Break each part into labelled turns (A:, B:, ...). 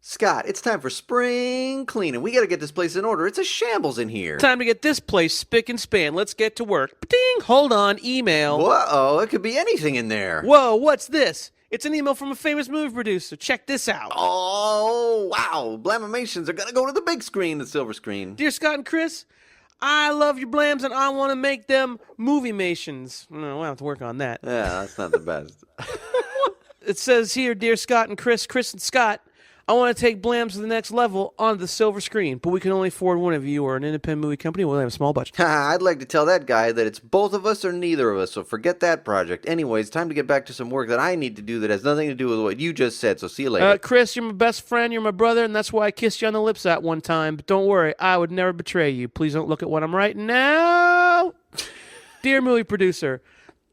A: Scott, it's time for spring cleaning. We gotta get this place in order. It's a shambles in here.
B: Time to get this place spick and span. Let's get to work. Ding! Hold on, email.
A: Whoa, it could be anything in there.
B: Whoa, what's this? It's an email from a famous movie producer. Check this out.
A: Oh, wow. Blamimations are gonna go to the big screen, the silver screen.
B: Dear Scott and Kris, I love your blams and I want to make them movie-mations. No, we'll have to work on that.
A: Yeah, that's not the best.
B: It says here, Dear Scott and Kris and Scott, I want to take Blams to the next level on the silver screen, but we can only afford one of you or an independent movie company. We'll have a small budget.
A: I'd like to tell that guy that it's both of us or neither of us, so forget that project. Anyways, time to get back to some work that I need to do that has nothing to do with what you just said, so see you later.
B: Kris, you're my best friend, you're my brother, and that's why I kissed you on the lips that one time. But don't worry, I would never betray you. Please don't look at what I'm writing now. Dear movie producer,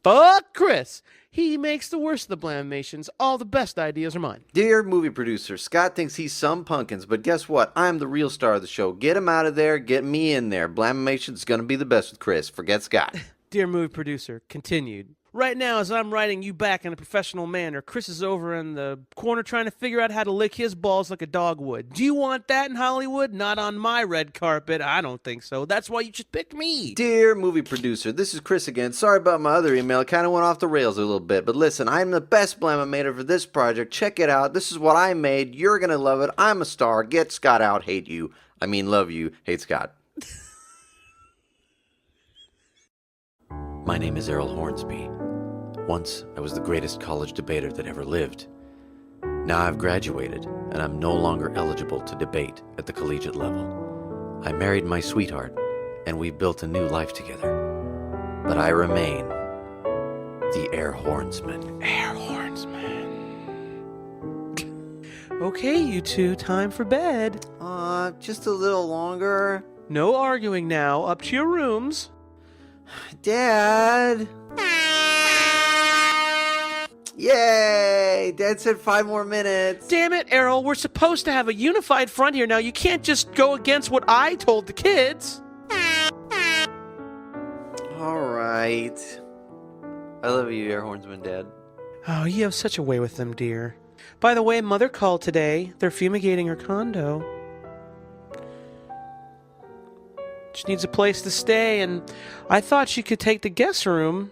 B: fuck Kris. He makes the worst of the Blamimations. All the best ideas are mine.
A: Dear movie producer, Scott thinks he's some pumpkins, but guess what? I'm the real star of the show. Get him out of there, get me in there. Blamimations is gonna be the best with Kris. Forget Scott.
B: Dear movie producer, continued. Right now, as I'm writing you back in a professional manner, Kris is over in the corner trying to figure out how to lick his balls like a dog would. Do you want that in Hollywood? Not on my red carpet. I don't think so. That's why you just picked me.
A: Dear movie producer, this is Kris again. Sorry about my other email. It kind of went off the rails a little bit. But listen, I'm the best Blamimator for this project. Check it out. This is what I made. You're going to love it. I'm a star. Get Scott out. Hate you. I mean, love you. Hate Scott. My name is Airhornsman. Once, I was the greatest college debater that ever lived. Now I've graduated, and I'm no longer eligible to debate at the collegiate level. I married my sweetheart, and we've built a new life together. But I remain the Airhornsman.
B: Airhornsman. Okay, you two, time for bed.
A: Just a little longer.
B: No arguing now. Up to your rooms.
A: Dad! Yay! Dad said 5 more minutes.
B: Damn it, Errol. We're supposed to have a unified front here now. You can't just go against what I told the kids.
A: Alright. I love you, Airhornsman, Dad.
B: Oh, you have such a way with them, dear. By the way, Mother called today. They're fumigating her condo. She needs a place to stay, and I thought she could take the guest room.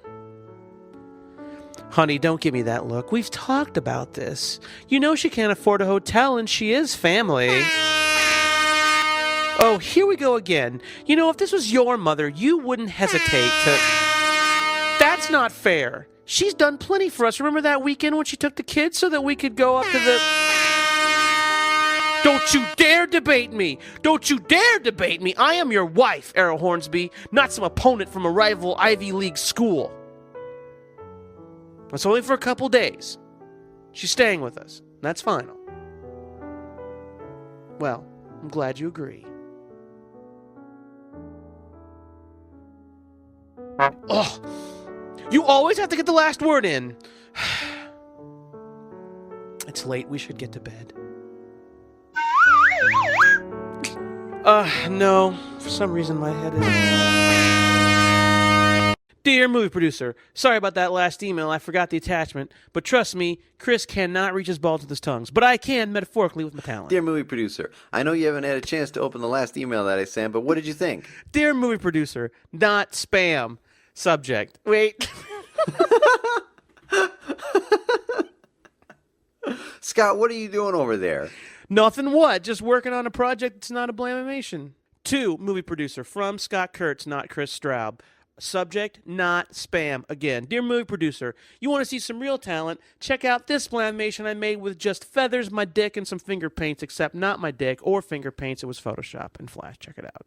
B: Honey, don't give me that look. We've talked about this. You know she can't afford a hotel, and she is family. Oh, here we go again. You know, if this was your mother, you wouldn't hesitate to... That's not fair. She's done plenty for us. Remember that weekend when she took the kids so that we could go up to the... Don't you dare debate me! Don't you dare debate me! I am your wife, Airhornsby, not some opponent from a rival Ivy League school. It's only for a couple days. She's staying with us. That's final. Well, I'm glad you agree. Oh, you always have to get the last word in. It's late. We should get to bed. No. For some reason, my head is... Dear movie producer, sorry about that last email. I forgot the attachment. But trust me, Kris cannot reach his balls with his tongues. But I can, metaphorically, with my talent.
A: Dear movie producer, I know you haven't had a chance to open the last email that I sent, but what did you think?
B: Dear movie producer, not spam. Subject. Wait.
A: Scott, what are you doing over there?
B: Nothing what? Just working on a project that's not a Blamimation. 2, movie producer, from Scott Kurtz, not Kris Straub. Subject, not spam. Again, dear movie producer, you want to see some real talent? Check out this Blamimation I made with just feathers, my dick, and some finger paints, except not my dick or finger paints. It was Photoshop and Flash. Check it out.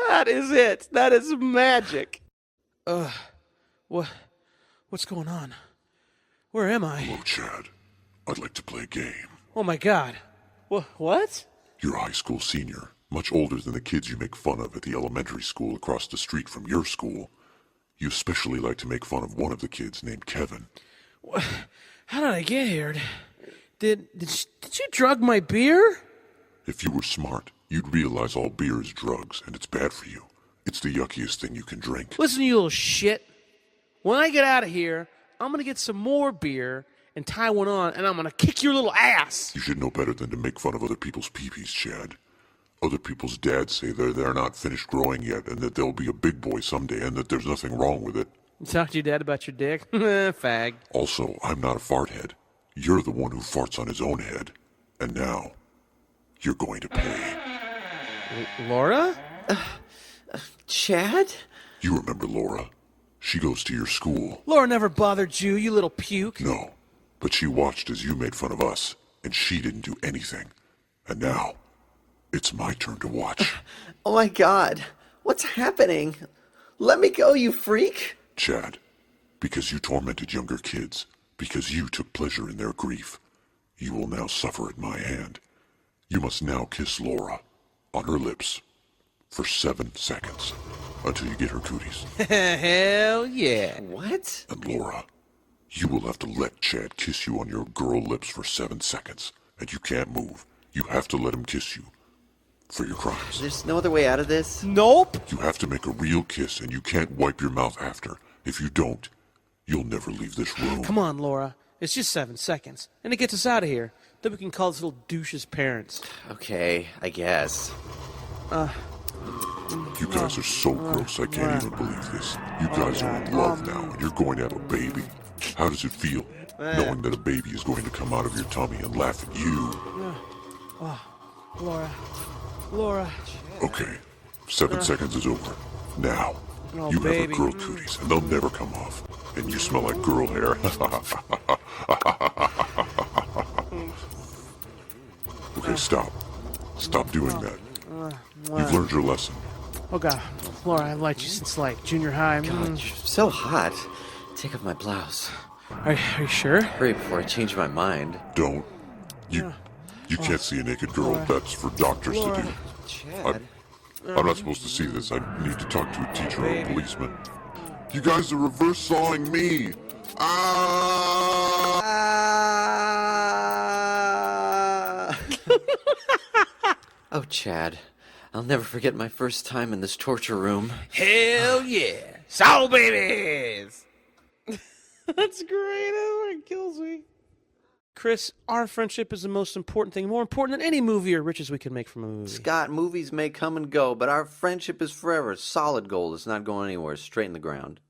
B: That is it. That is magic. What's going on? Where am I?
C: Hello, Chad. I'd like to play a game.
B: Oh my God. What?
C: You're a high school senior, much older than the kids you make fun of at the elementary school across the street from your school. You especially like to make fun of one of the kids named Kevin.
B: How did I get here? Did you drug my beer?
C: If you were smart, you'd realize all beer is drugs, and it's bad for you. It's the yuckiest thing you can drink.
B: Listen, you little shit. When I get out of here, I'm going to get some more beer, and tie one on, and I'm going to kick your little ass.
C: You should know better than to make fun of other people's peepees, Chad. Other people's dads say they're not finished growing yet and that they'll be a big boy someday and that there's nothing wrong with it.
B: You talk to your dad about your dick? Fag.
C: Also, I'm not a fart head. You're the one who farts on his own head. And now, you're going to pay.
B: Laura?
D: Chad?
C: You remember Laura. She goes to your school.
B: Laura never bothered you, you little puke.
C: No, but she watched as you made fun of us, and she didn't do anything. And now, it's my turn to watch.
D: Oh my God. What's happening? Let me go, you freak.
C: Chad, because you tormented younger kids, because you took pleasure in their grief, you will now suffer at my hand. You must now kiss Laura on her lips for 7 seconds until you get her cooties.
B: Hell yeah.
D: What?
C: And Laura, you will have to let Chad kiss you on your girl lips for 7 seconds, and you can't move. You have to let him kiss you for your crimes.
D: There's no other way out of this?
B: Nope.
C: You have to make a real kiss, and you can't wipe your mouth after. If you don't, you'll never leave this room.
B: Come on, Laura. It's just 7 seconds. And it gets us out of here. Then we can call this little douche's parents.
D: Okay, I guess.
C: You guys are so gross, I can't even believe this. You guys are in love now, and you're going to have a baby. How does it feel, knowing that a baby is going to come out of your tummy and laugh at you?
B: Laura.
C: Okay, 7 seconds is over. Now,
B: Oh,
C: you have
B: baby.
C: her girl cooties, and they'll never come off. And you smell like girl hair. Okay, stop. Stop doing that. You've learned your lesson.
B: Oh, God. Laura, I've liked you since, like, junior high.
D: God, you're so hot. Take off my blouse.
B: Are you sure?
D: Hurry before I change my mind.
C: Don't. You can't see a naked girl. That's for doctors to do.
D: Chad.
C: I'm not supposed to see this. I need to talk to a teacher or a policeman. You guys are reverse sawing me. Ah!
D: Oh, Chad. I'll never forget my first time in this torture room.
B: Hell yeah. Soul babies. That's great. Oh, it kills me. Kris, our friendship is the most important thing, more important than any movie or riches we can make from a movie.
D: Scott, movies may come and go, but our friendship is forever. Solid gold. It's not going anywhere. Straight in the ground.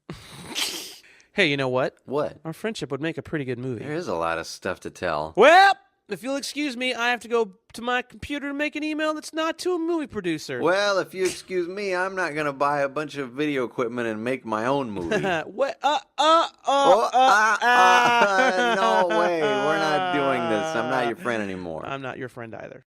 B: Hey, you know what?
D: What?
B: Our friendship would make a pretty good movie.
D: There is a lot of stuff to tell.
B: Well, if you'll excuse me, I have to go to my computer to make an email that's not to a movie producer.
D: Well, if you excuse me, I'm not going to buy a bunch of video equipment and make my own movie.
B: No way.
D: No way. We're not doing this. I'm not your friend anymore.
B: I'm not your friend either.